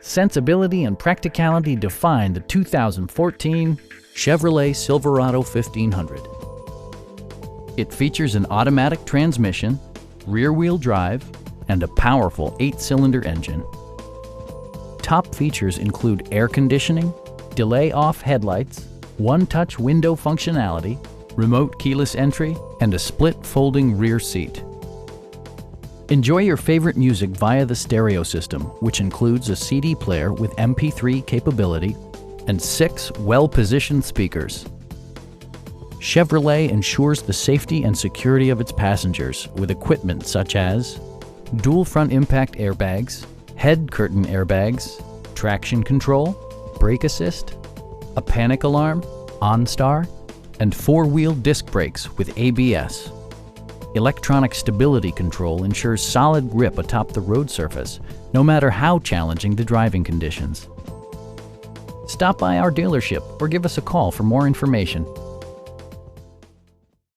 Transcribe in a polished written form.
Sensibility and practicality define the 2014 Chevrolet Silverado 1500. It features an automatic transmission, rear-wheel drive, and a powerful 8-cylinder engine. Top features include air conditioning, delay-off headlights, one-touch window functionality, remote keyless entry, and a split folding rear seat. Enjoy your favorite music via the stereo system, which includes a CD player with MP3 capability and 6 well-positioned speakers. Chevrolet ensures the safety and security of its passengers with equipment such as dual front impact airbags, head curtain airbags, traction control, brake assist, a panic alarm, OnStar, and 4-wheel disc brakes with ABS. Electronic stability control ensures solid grip atop the road surface, no matter how challenging the driving conditions. Stop by our dealership or give us a call for more information.